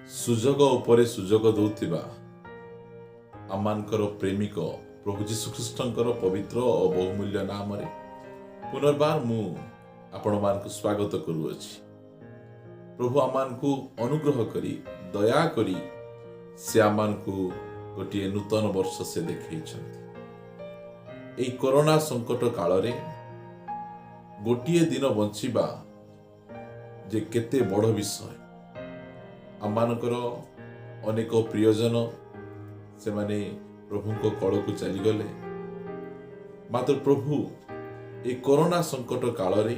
ସୁଯୋଗ ଉପରେ ସୁଯୋଗ ଦେଉଥିବା ଆମମାନଙ୍କର ପ୍ରେମିକ ପ୍ରଭୁ ଯୀଶୁଖ୍ରୀଷ୍ଟଙ୍କର ପବିତ୍ର ଓ ବହୁମୂଲ୍ୟ ନାମରେ ପୁନର୍ବାର ମୁଁ ଆପଣମାନଙ୍କୁ ସ୍ୱାଗତ କରୁଅଛି। ପ୍ରଭୁ ଆମମାନଙ୍କୁ ଅନୁଗ୍ରହ କରି ଦୟା କରି ସେ ଆମମାନଙ୍କୁ ଗୋଟିଏ ନୂତନ ବର୍ଷ ସେ ଦେଖାଇଛନ୍ତି। ଏହି କରୋନା ସଂକଟ କାଳରେ ଗୋଟିଏ ଦିନ ବଞ୍ଚିବା ଯେ କେତେ ବଡ଼ ବିଷୟ। ଆମମାନଙ୍କର ଅନେକ ପ୍ରିୟଜନ ସେମାନେ ପ୍ରଭୁଙ୍କ କଳକୁ ଚାଲିଗଲେ, ମାତ୍ର ପ୍ରଭୁ ଏ କରୋନା ସଂକଟ କାଳରେ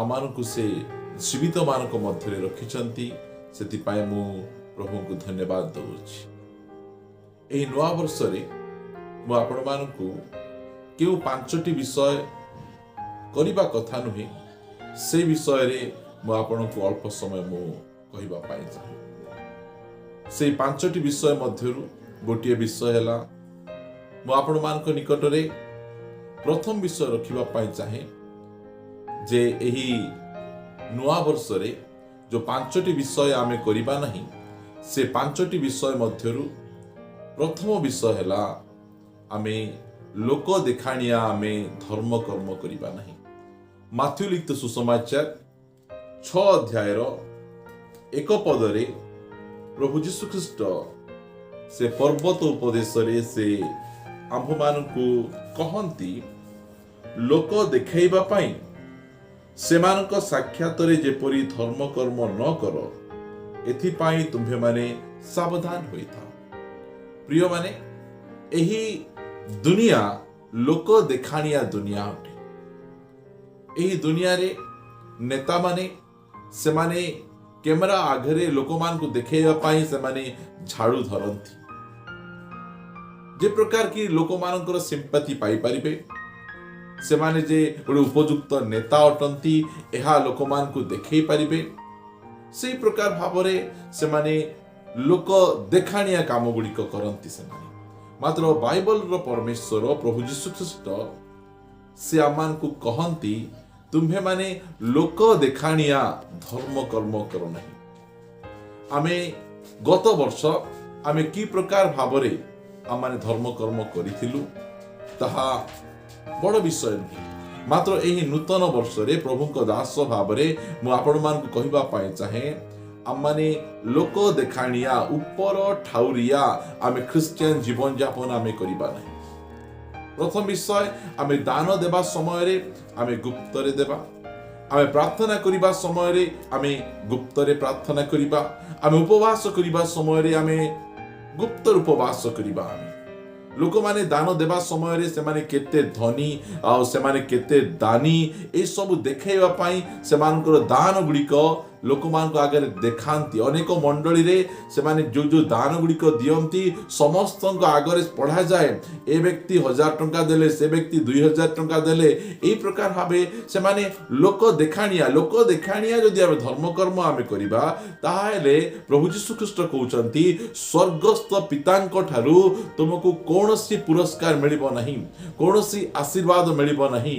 ଆମମାନଙ୍କୁ ସେ ଜୀବିତମାନଙ୍କ ମଧ୍ୟରେ ରଖିଛନ୍ତି। ସେଥିପାଇଁ ମୁଁ ପ୍ରଭୁଙ୍କୁ ଧନ୍ୟବାଦ ଦେଉଛି। ଏହି ନୂଆ ବର୍ଷରେ ମୁଁ ଆପଣମାନଙ୍କୁ କେଉଁ 5ଟି ବିଷୟ କରିବା କଥା ନୁହେଁ, ସେ ବିଷୟରେ ମୁଁ ଆପଣଙ୍କୁ ଅଳ୍ପ ସମୟ ମୁଁ କହିବା ପାଇଁ ଚାହେଁ। ସେଇ 5ଟି ବିଷୟ ମଧ୍ୟରୁ ଗୋଟିଏ ବିଷୟ ହେଲା, ମୁଁ ଆପଣମାନଙ୍କ ନିକଟରେ ପ୍ରଥମ ବିଷୟ ରଖିବା ପାଇଁ ଚାହେଁ ଯେ ଏହି ନୂଆ ବର୍ଷରେ ଯେଉଁ 5ଟି ବିଷୟ ଆମେ କରିବା ନାହିଁ, ସେ 5ଟି ବିଷୟ ମଧ୍ୟରୁ ପ୍ରଥମ ବିଷୟ ହେଲା ଆମେ ଲୋକ ଦେଖାଣିଆ ଆମେ ଧର୍ମ କର୍ମ କରିବା ନାହିଁ। ମାଥ୍ୟୁ ଲିଖିତ ସୁସମାଚାର 6 ଅଧ୍ୟାୟର 1 ପଦରେ ପ୍ରଭୁ ଯୀଶୁଖ୍ରୀଷ୍ଟ ସେ ପର୍ବତ ଉପଦେଶରେ ସେ ଆମ୍ଭମାନଙ୍କୁ କହନ୍ତି, ଲୋକ ଦେଖାଇବା ପାଇଁ ସେମାନଙ୍କ ସାକ୍ଷାତରେ ଯେପରି ଧର୍ମ କର୍ମ ନ କର, ଏଥିପାଇଁ ତୁମ୍ଭେମାନେ ସାବଧାନ ହୋଇଥାଅ। ପ୍ରିୟମାନେ, ଏହି ଦୁନିଆ ଲୋକ ଦେଖାଣିଆ ଦୁନିଆ ଅଟେ। ଏହି ଦୁନିଆରେ ନେତାମାନେ ସେମାନେ କ୍ୟାମେରା ଆଗରେ ଲୋକମାନଙ୍କୁ ଦେଖାଇବା ପାଇଁ ସେମାନେ ଝାଡୁ ଧରନ୍ତି, ଯେ ପ୍ରକାର କି ଲୋକମାନଙ୍କର ସିମ୍ପାଥି ପାଇପାରିବେ। ସେମାନେ ଯେ ଗୋଟେ ଉପଯୁକ୍ତ ନେତା ଅଟନ୍ତି ଏହା ଲୋକମାନଙ୍କୁ ଦେଖାଇ ପାରିବେ। ସେଇ ପ୍ରକାର ଭାବରେ ସେମାନେ ଲୋକ ଦେଖାଣିଆ କାମ ଗୁଡ଼ିକ କରନ୍ତି ସେମାନେ। ମାତ୍ର ବାଇବଲର ପରମେଶ୍ୱର ପ୍ରଭୁ ଯୀଶୁଖ୍ରୀଷ୍ଟ ସେ ଆମମାନଙ୍କୁ କହନ୍ତି, ତୁମ୍ଭେମାନେ ଲୋକ ଦେଖାଣିଆ ଧର୍ମ କର୍ମ କର ନାହିଁ। ଆମେ ଗତ ବର୍ଷ ଆମେ କି ପ୍ରକାର ଭାବରେ ଆମେ ଧର୍ମ କର୍ମ କରିଥିଲୁ ତାହା ବଡ଼ ବିଷୟ ନୁହେଁ। ମାତ୍ର ଏହି ନୂତନ ବର୍ଷରେ ପ୍ରଭୁଙ୍କ ଦାସ ଭାବରେ ମୁଁ ଆପଣମାନଙ୍କୁ କହିବା ପାଇଁ ଚାହେଁ, ଆମମାନେ ଲୋକ ଦେଖାଣିଆ ଉପର ଠାଉରିଆ ଆମେ ଖ୍ରୀଷ୍ଟିଆନ ଜୀବନଯାପନ ଆମେ କରିବା ନାହିଁ। ପ୍ରଥମ ବିଷୟ, ଆମେ ଦାନ ଦେବା ସମୟରେ ଆମେ ଗୁପ୍ତରେ ଦେବା। ଆମେ ପ୍ରାର୍ଥନା କରିବା ସମୟରେ ଆମେ ଗୁପ୍ତରେ ପ୍ରାର୍ଥନା କରିବା। ଆମେ ଉପବାସ କରିବା ସମୟରେ ଆମେ ଗୁପ୍ତରେ ଉପବାସ କରିବା। ଲୋକମାନେ ଦାନ ଦେବା ସମୟରେ ସେମାନେ କେତେ ଧନୀ ଆଉ ସେମାନେ କେତେ ଦାନୀ ଏସବୁ ଦେଖାଇବା ପାଇଁ ସେମାନଙ୍କର ଦାନ ଗୁଡ଼ିକ ଲୋକମାନଙ୍କ ଆଗରେ ଦେଖାନ୍ତି। ଅନେକ ମଣ୍ଡଳୀରେ ସେମାନେ ଯୋଉ ଦାନ ଗୁଡ଼ିକ ଦିଅନ୍ତି ସମସ୍ତଙ୍କ ଆଗରେ ପଢ଼ାଯାଏ, ଏ ବ୍ୟକ୍ତି 1000 ଟଙ୍କା ଦେଲେ, ସେ ବ୍ୟକ୍ତି 2000 ଟଙ୍କା ଦେଲେ। ଏହି ପ୍ରକାର ଭାବେ ସେମାନେ ଲୋକ ଦେଖାଣିଆ ଯଦି ଆମେ ଧର୍ମକର୍ମ ଆମେ କରିବା, ତାହେଲେ ପ୍ରଭୁ ଯୀଶୁଖ୍ରୀଷ୍ଟ କହୁଛନ୍ତି, ସ୍ୱର୍ଗସ୍ଥ ପିତାଙ୍କ ଠାରୁ ତୁମକୁ କୌଣସି ପୁରସ୍କାର ମିଳିବ ନାହିଁ, କୌଣସି ଆଶୀର୍ବାଦ ମିଳିବ ନାହିଁ।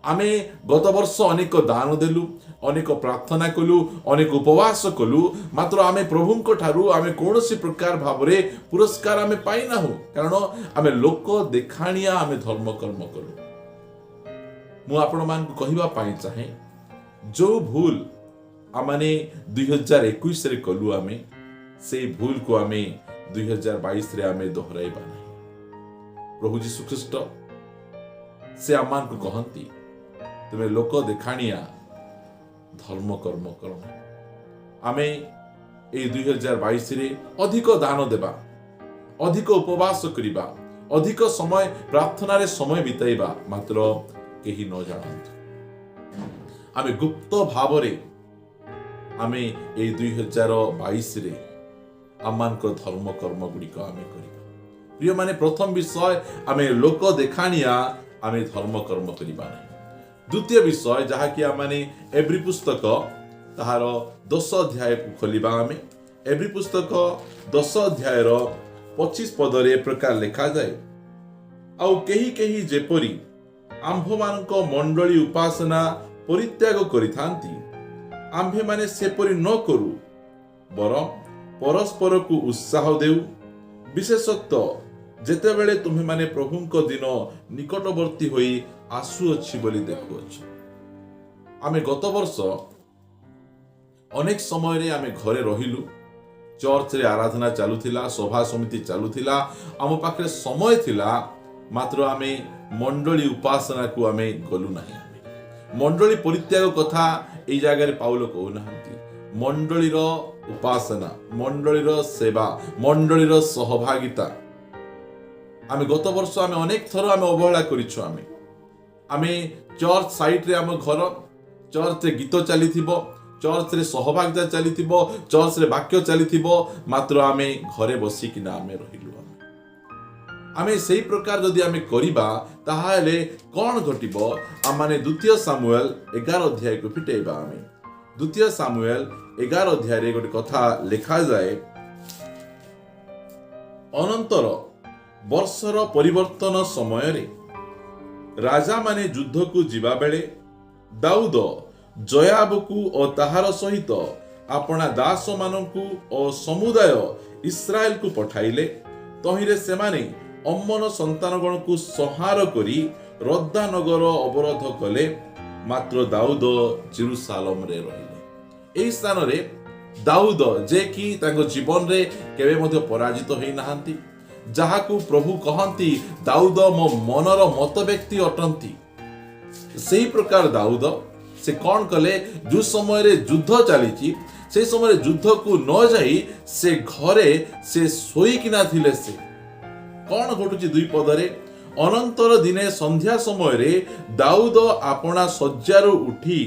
ଆମେ ଗତ ବର୍ଷ ଅନେକ ଦାନ ଦେଲୁ, ଅନେକ ପ୍ରାର୍ଥନା କଲୁ, ଅନେକ ଉପବାସ କଲୁ, ମାତ୍ର ଆମେ ପ୍ରଭୁଙ୍କ ଠାରୁ ଆମେ କୌଣସି ପ୍ରକାର ଭାବରେ ପୁରସ୍କାର ଆମେ ପାଇନାହୁଁ, କାରଣ ଆମେ ଲୋକ ଦେଖାଣିଆ ଆମେ ଧର୍ମ କର୍ମ କଲୁ। ମୁଁ ଆପଣମାନଙ୍କୁ କହିବା ପାଇଁ ଚାହେଁ, ଯୋଉ ଭୁଲ ଆମେ 2021ରେ କଲୁ, ଆମେ ସେଇ ଭୁଲକୁ ଆମେ 2022ରେ ଆମେ ଦୋହରାଇବା ନାହିଁ। ପ୍ରଭୁ ଯୀଶୁଖ୍ରୀଷ୍ଟ ସେ ଆମମାନଙ୍କୁ କହନ୍ତି, ତୁମେ ଲୋକ ଦେଖାଣିଆ ଧର୍ମ କର୍ମ କର ନାହିଁ। ଆମେ ଏଇ 2022ରେ ଅଧିକ ଦାନ ଦେବା, ଅଧିକ ଉପବାସ କରିବା, ଅଧିକ ସମୟ ପ୍ରାର୍ଥନାରେ ସମୟ ବିତାଇବା, ମାତ୍ର କେହି ନ ଜାଣନ୍ତୁ। ଆମେ ଗୁପ୍ତ ଭାବରେ ଆମେ ଏଇ 2022ରେ ଆମମାନଙ୍କର ଧର୍ମ କର୍ମ ଗୁଡ଼ିକ ଆମେ କରିବା। ପ୍ରିୟମାନେ, ପ୍ରଥମ ବିଷୟ ଆମେ ଲୋକ ଦେଖାଣିଆ ଆମେ ଧର୍ମ କର୍ମ କରିବା ନାହିଁ। ଦ୍ୱିତୀୟ ବିଷୟ, ଯାହାକି ଆମେ ଏବ୍ରୀ ପୁସ୍ତକ ତାହାର 10 ଅଧ୍ୟାୟକୁ ଖୋଲିବା। ଆମେ ଏବ୍ରୀ ପୁସ୍ତକ 10 ଅଧ୍ୟାୟର 25 ପଦରେ ଏ ପ୍ରକାର ଲେଖାଯାଏ, ଆଉ କେହି ଯେପରି ଆମ୍ଭମାନଙ୍କ ମଣ୍ଡଳୀ ଉପାସନା ପରିତ୍ୟାଗ କରିଥାନ୍ତି, ଆମ୍ଭେମାନେ ସେପରି ନ କରୁ, ବରଂ ପରସ୍ପରକୁ ଉତ୍ସାହ ଦେଉ, ବିଶେଷତଃ ଯେତେବେଳେ ତୁମେମାନେ ପ୍ରଭୁଙ୍କ ଦିନ ନିକଟବର୍ତ୍ତୀ ହୋଇ ଆସୁଅଛି ବୋଲି ଦେଖୁଅଛ। ଆମେ ଗତ ବର୍ଷ ଅନେକ ସମୟରେ ଆମେ ଘରେ ରହିଲୁ, ଚର୍ଚ୍ଚରେ ଆରାଧନା ଚାଲୁଥିଲା, ସଭା ସମିତି ଚାଲୁଥିଲା, ଆମ ପାଖରେ ସମୟ ଥିଲା, ମାତ୍ର ଆମେ ମଣ୍ଡଳୀ ଉପାସନାକୁ ଆମେ ଗଲୁ ନାହିଁ। ଆମେ ମଣ୍ଡଳୀ ପରିତ୍ୟାଗ କଥା ଏଇ ଜାଗାରେ ପାଉଲ କହୁନାହାନ୍ତି। ମଣ୍ଡଳୀର ଉପାସନା, ମଣ୍ଡଳୀର ସେବା, ମଣ୍ଡଳୀର ସହଭାଗିତା ଆମେ ଗତ ବର୍ଷ ଆମେ ଅନେକ ଥର ଆମେ ଅବହେଳା କରିଛୁ। ଆମେ ଚର୍ଚ୍ଚ ସାଇଟ୍ରେ ଆମ ଘର, ଚର୍ଚ୍ଚରେ ଗୀତ ଚାଲିଥିବ, ଚର୍ଚ୍ଚରେ ସହଭାଗିତା ଚାଲିଥିବ, ଚର୍ଚ୍ଚରେ ବାକ୍ୟ ଚାଲିଥିବ, ମାତ୍ର ଆମେ ଘରେ ବସିକିନା ଆମେ ରହିଲୁ। ଆମେ ସେଇ ପ୍ରକାର ଯଦି ଆମେ କରିବା ତାହେଲେ କ'ଣ ଘଟିବ? ଆମମାନେ 2 ସାମୁଏଲ 11 ଅଧ୍ୟାୟକୁ ଫିଟେଇବା। ଆମେ 2 ସାମୁଏଲ 11 ଅଧ୍ୟାୟରେ ଗୋଟେ କଥା ଲେଖାଯାଏ, ଅନନ୍ତର ବର୍ଷର ପରିବର୍ତ୍ତନ ସମୟରେ ରାଜାମାନେ ଯୁଦ୍ଧକୁ ଯିବା ବେଳେ ଦାଉଦ ଜୟାବକୁ ଓ ତାହାର ସହିତ ଆପଣା ଦାସମାନଙ୍କୁ ଓ ସମୁଦାୟ ଇସ୍ରାଏଲକୁ ପଠାଇଲେ। ତହିଁରେ ସେମାନେ ଅମ୍ମନ ସନ୍ତାନଗଣକୁ ସଂହାର କରି ରଦ୍ଦା ନଗର ଅବରୋଧ କଲେ, ମାତ୍ର ଦାଉଦ ଜେରୁସାଲେମରେ ରହିଲେ। ଏହି ସ୍ଥାନରେ ଦାଉଦ, ଯେ କି ତାଙ୍କ ଜୀବନରେ କେବେ ମଧ୍ୟ ପରାଜିତ ହୋଇନାହାନ୍ତି, ଯାହାକୁ ପ୍ରଭୁ କହନ୍ତି ଦାଉଦ ମୋ ମନର ମତ ବ୍ୟକ୍ତି ଅଟନ୍ତି, ସେହି ପ୍ରକାର ଦାଉଦ ସେ କ'ଣ କଲେ? ଯେଉଁ ସମୟରେ ଯୁଦ୍ଧ ଚାଲିଛି ସେ ସମୟରେ ଯୁଦ୍ଧକୁ ନ ଯାଇ ସେ ଘରେ ସେ ଶୋଇକିନା ଥିଲେ। ସେ କ'ଣ ଘଟୁଛି 2 ପଦରେ? ଅନନ୍ତର ଦିନେ ସନ୍ଧ୍ୟା ସମୟରେ ଦାଉଦ ଆପଣା ଶଯ୍ୟାରୁ ଉଠି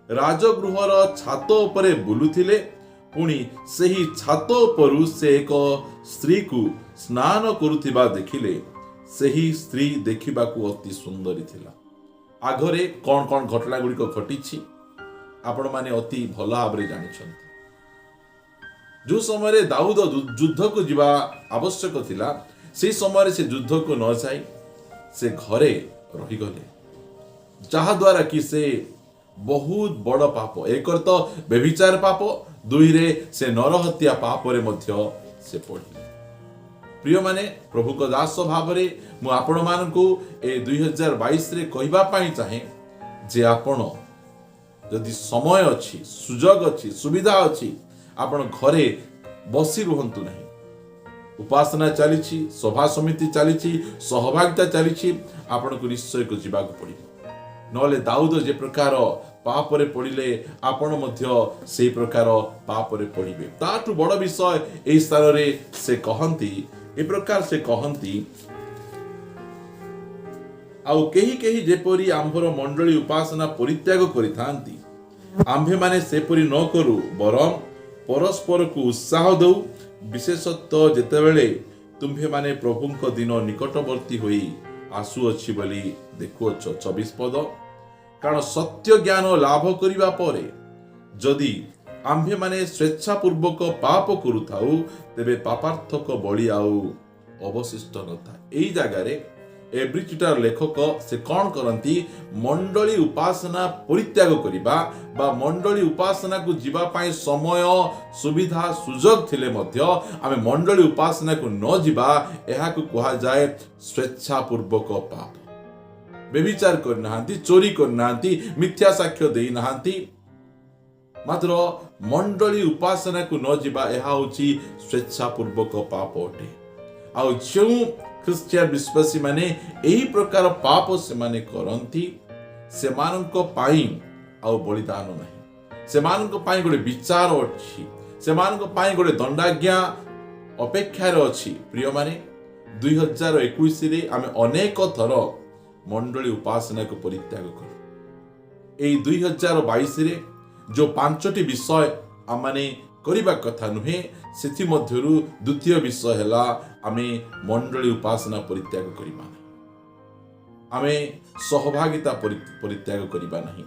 ରାଜଗୃହର ଛାତ ଉପରେ ବୁଲୁଥିଲେ। ପୁଣି ସେହି ଛାତ ଉପରୁ ସେ ଏକ ସ୍ତ୍ରୀକୁ ସ୍ନାନ କରୁଥିବା ଦେଖିଲେ। ସେହି ସ୍ତ୍ରୀ ଦେଖିବାକୁ ଅତି ସୁନ୍ଦରୀ ଥିଲା। ଆଗରେ କ'ଣ କ'ଣ ଘଟଣା ଗୁଡ଼ିକ ଘଟିଛି ଆପଣମାନେ ଅତି ଭଲ ଭାବରେ ଜାଣିଛନ୍ତି। ଯେଉଁ ସମୟରେ ଦାଉଦ ଯୁଦ୍ଧକୁ ଯିବା ଆବଶ୍ୟକ ଥିଲା, ସେହି ସମୟରେ ସେ ଯୁଦ୍ଧକୁ ନ ଯାଇ ସେ ଘରେ ରହିଗଲେ, ଯାହାଦ୍ୱାରା କି ସେ ବହୁତ ବଡ଼ ପାପ, ଏକରେ ତ ବ୍ୟଭିଚାର ପାପ, 2ରେ ସେ ନରହତ୍ୟା ପାପରେ ମଧ୍ୟ ସେ ପଡ଼ିଲେ। ପ୍ରିୟମାନେ, ପ୍ରଭୁଙ୍କ ଦାସ ଭାବରେ ମୁଁ ଆପଣମାନଙ୍କୁ ଏ 2022ରେ କହିବା ପାଇଁ ଚାହେଁ ଯେ ଆପଣ ଯଦି ସମୟ ଅଛି, ସୁଯୋଗ ଅଛି, ସୁବିଧା ଅଛି, ଆପଣ ଘରେ ବସି ରୁହନ୍ତୁ ନାହିଁ। ଉପାସନା ଚାଲିଛି, ସଭା ସମିତି ଚାଲିଛି, ସହଭାଗିତା ଚାଲିଛି, ଆପଣଙ୍କୁ ନିଶ୍ଚୟକୁ ଯିବାକୁ ପଡ଼ିବ। ନହେଲେ ଦାଉଦ ଯେ ପ୍ରକାର ପାପରେ ପଡ଼ିଲେ, ଆପଣ ମଧ୍ୟ ସେଇ ପ୍ରକାର ପାପରେ ପଡ଼ିବେ। ତାଠୁ ବଡ଼ ବିଷୟ ଏହି ସ୍ଥାନରେ ସେ କହନ୍ତି, ଏ ପ୍ରକାର ସେ କହନ୍ତି, ଆଉ କେହି କେହି ଯେପରି ଆମ୍ଭର ମଣ୍ଡଳୀ ଉପାସନା ପରିତ୍ୟାଗ କରିଥାନ୍ତି, ଆମ୍ଭେମାନେ ସେପରି ନ କରୁ, ବରଂ ପରସ୍ପରକୁ ଉତ୍ସାହ ଦେଉ, ବିଶେଷତଃ ଯେତେବେଳେ ତୁମ୍ଭେମାନେ ପ୍ରଭୁଙ୍କ ଦିନ ନିକଟବର୍ତ୍ତୀ ହୋଇ ଆସୁଅଛି ବୋଲି ଦେଖୁଅଛ। 24 ପଦ, କାରଣ ସତ୍ୟ ଜ୍ଞାନ ଲାଭ କରିବା ପରେ ଯଦି ଆମ୍ଭେମାନେ ସ୍ୱେଚ୍ଛାପୂର୍ବକ ପାପ କରୁଥାଉ, ତେବେ ପାପାର୍ଥକ ବଳି ଆଉ ଅବଶିଷ୍ଟ ନଥାଏ। ଏହି ଜାଗାରେ ଏବ୍ରିଚିଟାର ଲେଖକ ସେ କ'ଣ କରନ୍ତି? ମଣ୍ଡଳୀ ଉପାସନା ପରିତ୍ୟାଗ କରିବା ବା ମଣ୍ଡଳୀ ଉପାସନାକୁ ଯିବା ପାଇଁ ସମୟ, ସୁବିଧା, ସୁଯୋଗ ଥିଲେ ମଧ୍ୟ ଆମେ ମଣ୍ଡଳୀ ଉପାସନାକୁ ନ ଯିବା, ଏହାକୁ କୁହାଯାଏ ସ୍ୱେଚ୍ଛାପୂର୍ବକ ପାପ। ବ୍ୟଭିଚାର କରିନାହାନ୍ତି, ଚୋରି କରିନାହାନ୍ତି, ମିଥ୍ୟା ସାକ୍ଷ୍ୟ ଦେଇନାହାନ୍ତି, ମାତ୍ର ମଣ୍ଡଳୀ ଉପାସନାକୁ ନ ଯିବା ଏହା ହେଉଛି ସ୍ୱେଚ୍ଛାପୂର୍ବକ ପାପ ଅଟେ। ଆଉ ଯେଉଁ ଖ୍ରୀଷ୍ଟିଆନ ବିଶ୍ୱାସୀ ମାନେ ଏହି ପ୍ରକାର ପାପ ସେମାନେ କରନ୍ତି, ସେମାନଙ୍କ ପାଇଁ ଆଉ ବଳିଦାନ ନାହିଁ, ସେମାନଙ୍କ ପାଇଁ ଗୋଟେ ବିଚାର ଅଛି, ସେମାନଙ୍କ ପାଇଁ ଗୋଟେ ଦଣ୍ଡାଜ୍ଞା ଅପେକ୍ଷାରେ ଅଛି। ପ୍ରିୟମାନେ, 2021ରେ ଆମେ ଅନେକ ଥର ମଣ୍ଡଳୀ ଉପାସନାକୁ ପରିତ୍ୟାଗ କରୁ। ଏଇ 2022ରେ ଯେଉଁ 5ଟି ବିଷୟ ଆମେ କରିବା କଥା ନୁହେଁ, ସେଥିମଧ୍ୟରୁ ଦ୍ୱିତୀୟ ବିଷୟ ହେଲା ଆମେ ମଣ୍ଡଳୀ ଉପାସନା ପରିତ୍ୟାଗ କରିବା ନାହିଁ, ଆମେ ସହଭାଗିତା ପରିତ୍ୟାଗ କରିବା ନାହିଁ।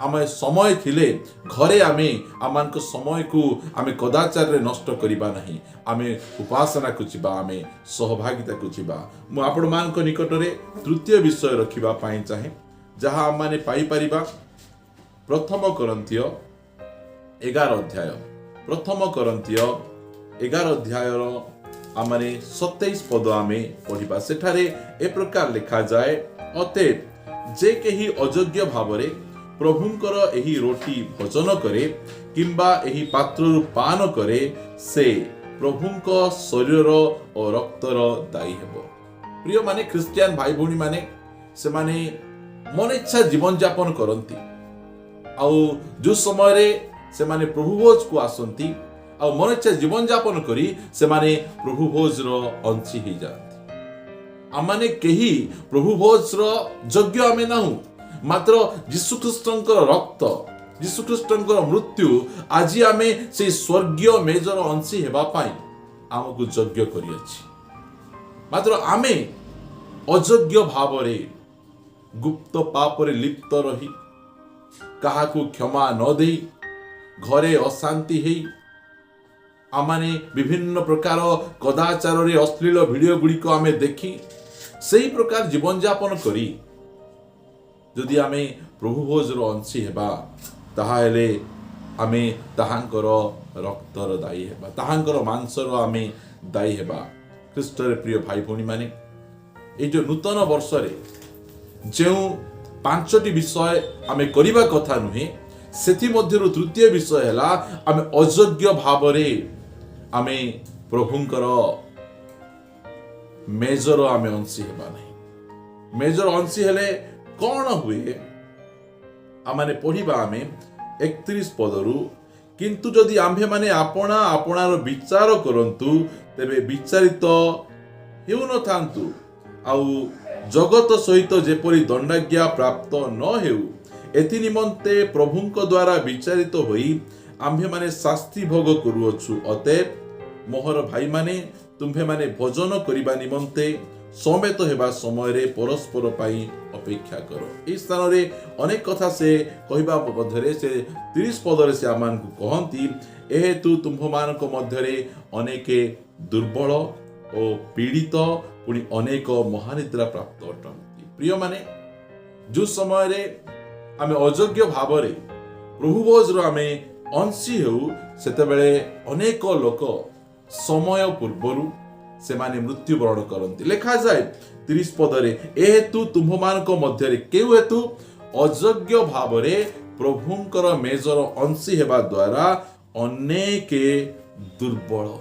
ଆମେ ସମୟ ଥିଲେ ଘରେ ଆମେ ଆମମାନଙ୍କ ସମୟକୁ ଆମେ କଦାଚାରରେ ନଷ୍ଟ କରିବା ନାହିଁ, ଆମେ ଉପାସନାକୁ ଯିବା, ଆମେ ସହଭାଗିତାକୁ ଯିବା। ମୁଁ ଆପଣମାନଙ୍କ ନିକଟରେ ତୃତୀୟ ବିଷୟ ରଖିବା ପାଇଁ ଚାହେଁ, ଯାହା ଆମମାନେ ପାଇପାରିବା 1 Corinthians 11 ଅଧ୍ୟାୟ प्रथम करंतिय 11 अध्यायर आमने 27 पद आमे पढ़िबा। सेठारे ए प्रकार लिखा जाए, अतएव जे केही अयोग्य भावरे प्रभुंकर एही रोटी भोजन करे किंबा एही पात्रु पान करे से प्रभुंक शरीर और रक्तर दायी हेबो। प्रिय माने ख्रिस्टियन भाई भौणी माने से माने मन इच्छा जीवन यापन करती आउ जो समय रे से माने प्रभु भोज को आसंती आ मन इच्छा जीवन यापन करी से माने प्रभु भोज रो अंशी ही जाती। आमाने केही प्रभु भोज रो योग्य आमे नाहु, मात्र यीशु ख्रिस्टंकर रक्त यीशु ख्रिस्टंकर मृत्यु आज आमे से स्वर्गीय मेजर अंशी हेबा पाई आमको योग्य करी अछि। मात्र आमे अयोग्य भावरे गुप्त पापरे लिप्त रही काहाकू क्षमा न देई घरे अशांति हेई आमाने विभिन्न प्रकार कदाचार रे अश्लील वीडियो गुड़िक आमे देखी सही प्रकार जीवन यापन करी जदि आमे प्रभु भोजर अंशी हेबा ताहाले आमे ताहांकर रक्तर दायी हेबा, ताहांकर मांसर आमे दायी हेबा। ख्रीष्टर प्रिय भाई भौणी माने ए जो नूतन वर्ष रे जो 5टी विषय आमे करिबा कथा नुहे सेथि मध्यरु तृतीय विषय हैला आमे अयोग्य भावरे आमे प्रभुंकर मेजर आमे अंशी हेबा नहीं। मेजर अंशी हेले कौन हुए आमाने पढ़िबा आमे 31 पदरु, किंतु जदि आम्भे माने आपणा आपणार विचार करंतु तेबे विचारित हेउ न थांतु आउ जगत सहित जेपरि दंडाज्ञा प्राप्त न हेउ एथि निमंते प्रभुंक द्वारा विचारित होई आम्भे माने शास्ति भोग करूअछु। अतएव मोहर भाई माने तुम्भे माने भोजन करिबा निमंते समेत हेबा समय रे परस्पर पाई अपेक्षा करो। ए स्थान रे अनेक कथा से कहिबा मध्यरे से 30 पदरे से आमान को कहंती, एहेतु तुम्भ मानक मध्यरे अनेके दुर्बल ओ पीड़ित पुणी अनेक महानिद्रा प्राप्त अटंती। प्रिय माने जो समय रे आमे अयोग्य भावरे प्रभु भोजर आमे अंशी हेउ सेतेबेले अनेक लोक समय पूर्वरु से माने मृत्युवरण करती। लिखा जाए 30 पदरे, एहेतु तुम्भ मानक मध्यरे केउ हेतु अयोग्य भावरे प्रभुंकर मेजर अंशी हेबा द्वारा अनेके दुर्बल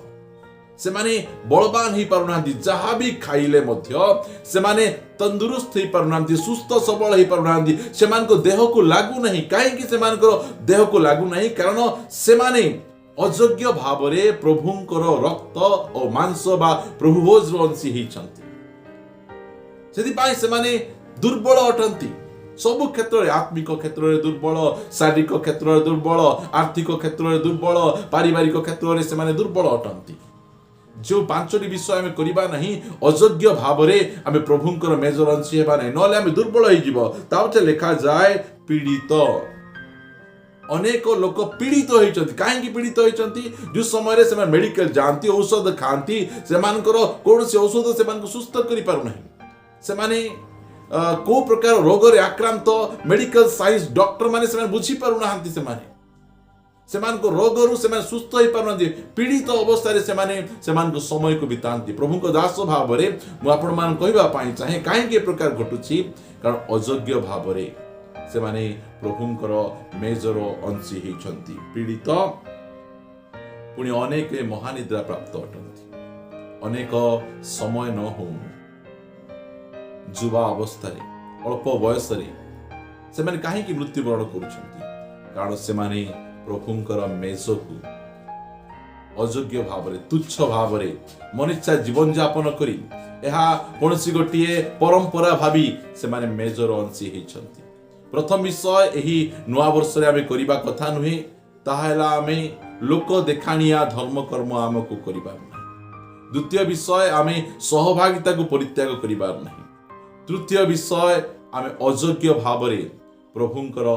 से माने बलवान ही पारुनांती, जहा भी खाइले मध्य से माने तंदुरुस्त ही पारुनांती, सुस्थ सबल ही पारुनांती, से मान को देह को लागू नहीं। काहे कि से मान को देह को लागू नहीं कारण से माने अयोग्य भावरे प्रभुंकर रक्त और मांस बा प्रभु भोजर अंशी ही छंती। सेति पाई से माने दुर्बल अटंती सब क्षेत्र रे, आत्मिक क्षेत्र रे दुर्बल, शारीरिक क्षेत्र रे दुर्बल, आर्थिक क्षेत्र रे दुर्बल, पारिवारिक क्षेत्र रे से माने दुर्बल अटंती। जो 5टी विषय आमे करिबा नहीं अयोग्य भावरे आमे प्रभुंकर मेजर अंशी हेबा नहीं, नले आमे दुर्बल होई जिवो। ताउते लिखा जाए पीड़ित, अनेक लोक पीड़ित होइचंती। काहेकि पीड़ित होइचंती? जो समय रे से मेडिकल जानती, औषध खांती, से मानकर कोनसी औषध से मान को सुस्थ करि पारु नहीं। से माने को प्रकार रोग रे आक्रांत मेडिकल साइंस डॉक्टर माने से बुझी पारु नाहंती। से मान को रोगरु से मान सुस्थ होई पारु, पीड़ित अवस्था रे से मान को समय को बितांती। प्रभु को दास भाव रे मु आपण मान कहबा पाई चाहे काहे के प्रकार घटुची कारण अयोग्य भाव रे से माने प्रभुंकर मेजर अंशी ही छंती, पीड़ित पुणी अनेक महानिद्रा प्राप्त अटंती। अनेक समय न हो जुवा अवस्था रे अल्प बयस रे से माने काहे कि मृत्युवरण करूछंती कारण से माने प्रभुंकर मेज को अयोग्य भाव रे तुच्छ भाव रे मनिच्छा जीवन यापन करी एहा कोनसी गोटिए परंपरा भावी से माने मेजर अंशी ही छंती। प्रथम विषय एही नुआ वर्ष रे आमे करिबा कथा नुहे, ताहाला आमे लोक देखानिया धर्म कर्म आमको करिबार नहीं। द्वितीय विषय आमे सहभागिता को परित्याग करिबार नहीं। तृतीय विषय आमे अयोग्य भाव रे प्रभुंकर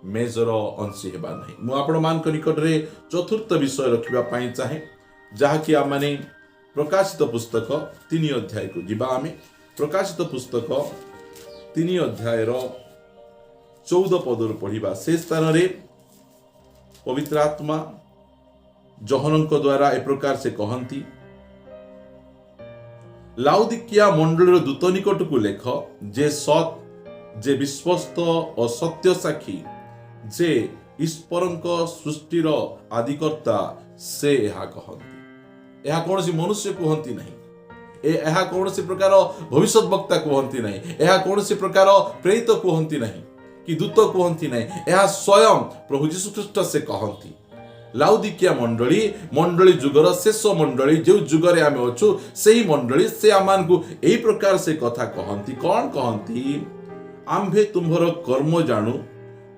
मेजर अंशी हेबा नहीं। मु आपण मान निकट रे चतुर्थ विषय रखिबा पाई चाहे, जहा कि आ माने प्रकाशित पुस्तक 3 अध्याय को जिबा। आमे प्रकाशित पुस्तक 3 अध्याय रो 14 पदर पढ़िबा। से स्थान रे पवित्र आत्मा ଜହନଙ୍କ ଦ୍ୱାରା ଏ ପ୍ରକାର ସେ କହନ୍ତି, ଲାଉଦିକିଆ ମଣ୍ଡଳୀର ଦୂତ ନିକଟକୁ ଲେଖ, ଯେ ସତ୍, ଯେ ବିଶ୍ୱସ୍ତ ଓ ସତ୍ୟ ସାକ୍ଷୀ, ଯେ ଈଶ୍ୱରଙ୍କ ସୃଷ୍ଟିର ଆଦିକର୍ତ୍ତା, ସେ ଏହା କହନ୍ତି। ଏହା କୌଣସି ମନୁଷ୍ୟ କୁହନ୍ତି ନାହିଁ, ଏହା କୌଣସି ପ୍ରକାର ଭବିଷ୍ୟତ ବକ୍ତା କୁହନ୍ତି ନାହିଁ, ଏହା କୌଣସି ପ୍ରକାର ପ୍ରେରିତ କୁହନ୍ତି ନାହିଁ କି ଦୂତ କୁହନ୍ତି ନାହିଁ, ଏହା ସ୍ୱୟଂ ପ୍ରଭୁ ଯୀଶୁ ଖ୍ରୀଷ୍ଟ ସେ କହନ୍ତି। ଲାଉଦିକିଆ ମଣ୍ଡଳୀ ଯୁଗର ଶେଷ ମଣ୍ଡଳୀ, ଯେଉଁ ଯୁଗରେ ଆମେ ଅଛୁ ସେହି ମଣ୍ଡଳୀ, ସେ ଆମମାନଙ୍କୁ ଏହି ପ୍ରକାର ସେ କଥା କହନ୍ତି। କ'ଣ କହନ୍ତି? ଆମ୍ଭେ ତୁମ୍ଭର କର୍ମ ଜାଣୁ,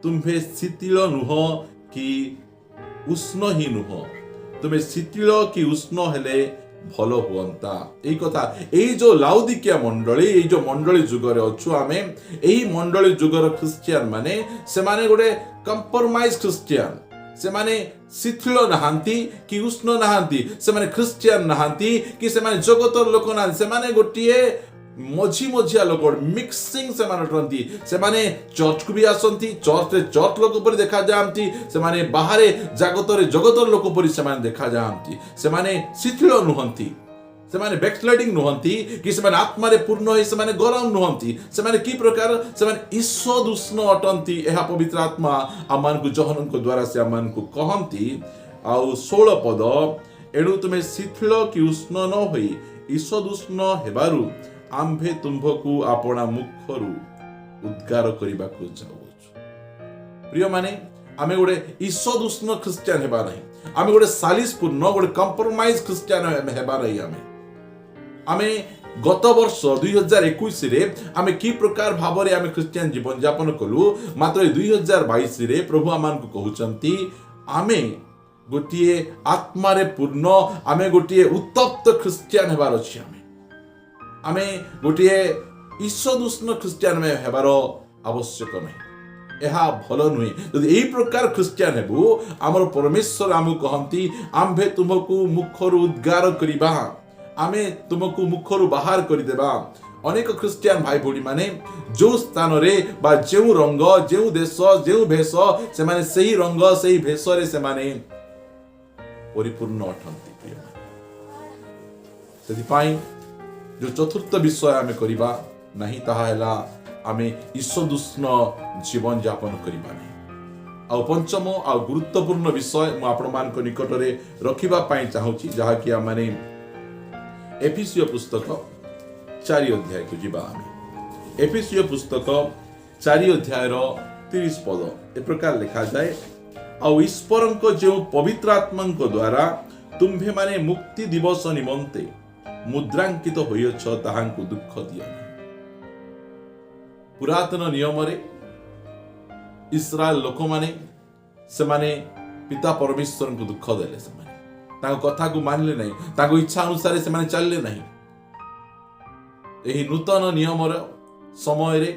ତୁମ୍ଭେ ଶିଥିଳ ନୁହଁ କି ଉଷ୍ଣ ହିଁ ନୁହଁ। ତୁମେ ଶିଥିଳ କି ଉଷ୍ଣ ହେଲେ ଭଲ ହୁଅନ୍ତା। এই কথা, এই যে লাউদিকিয়া মন্ডলী, এই যে মন্ডলী যুগরে অছু আমি, এই মন্ডলী যুগর খ্রিস্টিয়ান মানে সেমানে গোটে কম্প্রোমাইজ খ্রিস্টিয়ান, সেমানে শিথিল নাহান্তি কি উষ্ণ নাহান্তি, সেমানে খ্রিস্টিয়ান নাহান্তি কি সেমানে জগতর লোক নাহান্তি, সেমানে গোটিয়ে মঝিয়া লোক মিক্সিং সেমানে অটନ୍ତି। সেমানে চর্চକୁ ବି ଆସନ୍ତି, ଚର୍ଚ୍ଚରେ ଚର୍ଚ୍ଚ ଲୋକ ପରି ଦେଖାଯାଆନ୍ତି, ସେମାନେ ବାହାରେ ଜଗତର ଲୋକ ପରି ସେମାନେ ଦେଖାଯାଆନ୍ତି। ସେମାନେ ଶିଥିଳ ନୁହନ୍ତି, ସେମାନେ ବ୍ୟାକସ୍ଲାଇଡିଂ ନୁହନ୍ତି କି ସେମାନେ ଆତ୍ମାରେ ପୂର୍ଣ୍ଣ ହୋଇ ସେମାନେ ଗରମ ନୁହନ୍ତି। ସେମାନେ କି ପ୍ରକାର, ସେମାନେ ଈଶ୍ୱଦୁଷ୍ଣ ଅଟନ୍ତି। ଏହା ପବିତ୍ର ଆତ୍ମା ଆମମାନଙ୍କୁ ଜହନଙ୍କ ଦ୍ୱାରା ସେ ଆମମାନଙ୍କୁ କହନ୍ତି। ଆଉ 16 ପଦ, ଏଣୁ ତୁମେ ଶିଥିଳ କି ଉଷ୍ଣ ନ ହୋଇ ଈଶ୍ୱଦୁଷ୍ଣ ହେବାରୁ ଆମ୍ଭେ ତୁମ୍ଭକୁ ଆପଣା ମୁଖରୁ ଉଦ୍ଗାର କରିବାକୁ ଯାଉଛୁ। ପ୍ରିୟମାନେ, ଆମେ ଗୋଟେ ଈଶ୍ୱଦୁଷ୍ଣ ଖ୍ରୀଷ୍ଟିଆନ ହେବା ନାହିଁ, ଆମେ ଗୋଟେ ସାଲିସପୂର୍ଣ୍ଣ, ଗୋଟେ କମ୍ପ୍ରୋମାଇଜ ଖ୍ରୀଷ୍ଟିଆନ ହେବା ନାହିଁ। ଆମେ ଗତ ବର୍ଷ 2021ରେ ଆମେ କି ପ୍ରକାର ଭାବରେ ଆମେ ଖ୍ରୀଷ୍ଟିଆନ ଜୀବନ ଯାପନ କଲୁ, ମାତ୍ର 2022ରେ ପ୍ରଭୁ ଆମମାନଙ୍କୁ କହୁଛନ୍ତି ଆମେ ଗୋଟିଏ ଆତ୍ମାରେ ପୂର୍ଣ୍ଣ, ଆମେ ଗୋଟିଏ ଉତ୍ତପ୍ତ ଖ୍ରୀଷ୍ଟିଆନ ହେବାର ଅଛି। ଆମେ ଗୋଟିଏ ଈଶ୍ୱଦୁଷ୍ଣ ଖ୍ରୀଷ୍ଟିଆନ ହେବାର ଆବଶ୍ୟକ ନାହିଁ। ଏହା ଭଲ ନୁହେଁ। ଯଦି ଏହି ପ୍ରକାର ଖ୍ରୀଷ୍ଟିଆନ ହେବୁ, ଆମର ପରମେଶ୍ୱର ଆମକୁ କହନ୍ତି ଆମ୍ଭେ ତୁମକୁ ମୁଖରୁ ଉଦ୍ଗାର କରିବା, ଆମେ ତୁମକୁ ମୁଖରୁ ବାହାର କରିଦେବା। ଅନେକ ଖ୍ରୀଷ୍ଟିଆନ ଭାଇ ଭଉଣୀ ମାନେ ଯେଉଁ ସ୍ଥାନରେ ବା ଯେଉଁ ରଙ୍ଗ, ଯେଉଁ ଦେଶ, ଯେଉଁ ଭେଷ, ସେମାନେ ସେହି ରଙ୍ଗ ସେହି ଭେଷରେ ସେମାନେ ପରିପୂର୍ଣ୍ଣ ଅଟନ୍ତି। ସେଥିପାଇଁ जो चतुर्थ विषय आमे करिबा नहीं, ताहा हैला आमे ईଶ୍ୱଦୁଷ୍ଣ जीवन यापन करिबा नहीं। आ पंचम आ गुरुत्वपूर्ण विषय मु आपण मान को निकट रे रखिबा पई चाहूची, जहा कि माने एफिसियो पुस्तक 4 अध्याय को जिबा। आमे एफिसियो पुस्तक 4 अध्याय रो 30 पद ए प्रकार लिखा जाए, आ ईश्वरଙ୍କ जो पवित्र आत्माଙ୍କ द्वारा तुम्भे माने मुक्ति दिवस निमंते मुद्रांकित होइछ, ताहांकु दुख दियो। पुरातन नियम रे इस्राएल लोक माने सेमाने पिता परमेश्वर को दुख देले, सेमाने ताको कथा को मानले नहीं, ताको इच्छा अनुसार सेमाने चलले नहीं। एही नूतन नियम रे समय रे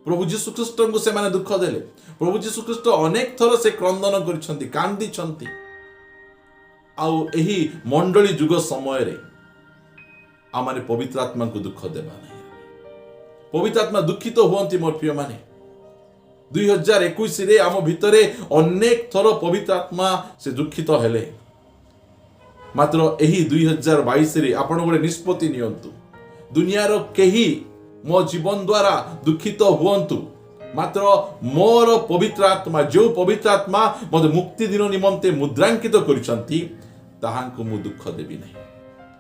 प्रभु यीशु ख्रीष्ट को सेमाने दुख देले। प्रभु यीशु ख्रीष्ट अनेक थर से क्रंदन करिसंती, कांदी छंती। आउ एही मंडली जुग समय रे आमाने पवित्र आत्मा को दुख देवा नहीं। पवित्र आत्मा दुखित हुअंती मोर प्रिय माने। 2021 रे आम भितरे अनेक थर पवित्र आत्मा से दुखित हेले, मात्र एही 2022 रे आपण गोटे निष्पत्ति नियंतु। दुनियार केही मो जीवन द्वारा दुखित हुअंतु, मात्र मोर पवित्र आत्मा, जो पवित्र आत्मा मते मुक्ति दिन निमंते मुद्रांकित करिसंती, ताहांकु मु दुख देबी नहीं।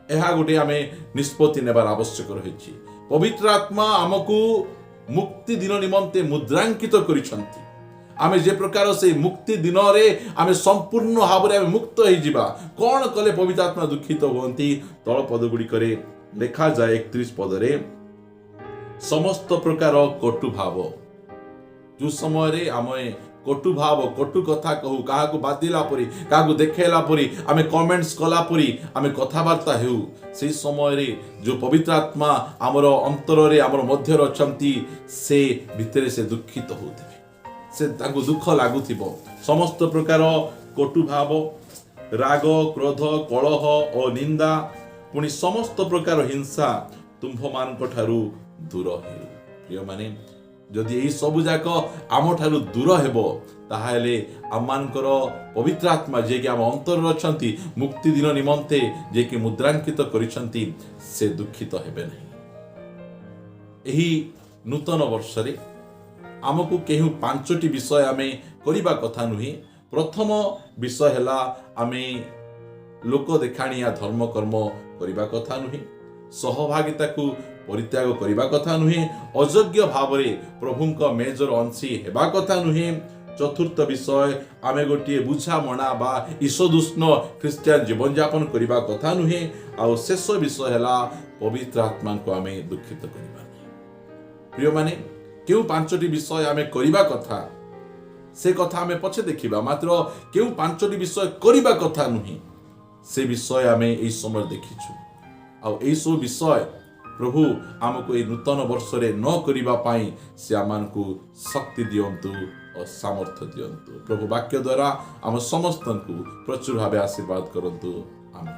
ଏହା गोटे आमे निष्पत्ति नेबार आवश्यक रहिछि। पवित्र आत्मा आमको मुक्ति दिन निमंते मुद्रांकित करिसंती। आमे जे प्रकार से मुक्ति दिन रे आमे संपूर्ण भाबरे आमे मुक्त होई जिबा। कोन कले पवित्र आत्मा दुखित होंती? तळ पद गुडी करे लिखा जाए 31 पद रे, समस्त प्रकार कटु भाव, जो समय रे आमे कटु भाव, कटु कथा कहू, काहाकू बादिला परी, काहाकू देखेला परी, आमे कमेंट्स कला परी आमे कथाबार्ता हेउ, से समय रे जो पवित्र आत्मा आमर अंतर रे आमर मध्य अछंती, से भितरे से दुखित होउथिबे, से तांको दुख लागुथिबो। समस्त प्रकार कटु भाव, राग, क्रोध, कलह और निंदा, पुणी समस्त प्रकार हिंसा तुम्भ मानक ठारू दूर हेउ। प्रिय माने जदि यही सबु जाक आम ठारू दूर हेबो ताहाले आमानकर पवित्र आत्मा जे कि आम अंतर अछंती मुक्ति दिन निमंते जे कि मुद्रांकित करिसंती से दुखित हेबे नहीं। एही नूतन वर्ष रे आमको केहू 5टी विषय आमे करिबा कथा नुहे। प्रथम विषय हैला आमे लोक देखाणिया धर्म कर्म करिबा कथा नुहे, सहभागिता को परित्याग करिबा कथा नुहे, अयोग्य भाव रे प्रभुंक मेजर अंशी हेबा कथा नुहे। चतुर्थ विषय आमे गोटे बुझामणा बा ईशदुष्ण ख्रिस्टियन जीवन यापन करिबा कथा नुहे। आ शेष विषय हैला पवित्र आत्मा को आमे दुखित करिबा नहीं। प्रिय माने केउ 5टी विषय आमे करिबा कथा से कथा आमे पछे देखिबा, मात्र केउ 5टी विषय करिबा कथा नुहे से विषय आमे एई समय देखिछु। आ एई सब विषय प्रभु आमको ए नूतन वर्ष रे न करिबा पाई से आमानकु शक्ति दियंतु और सामर्थ्य दियंतु। प्रभु वाक्य द्वारा आम समस्तंकु प्रचुर भावे आशीर्वाद करंतु। आमेन।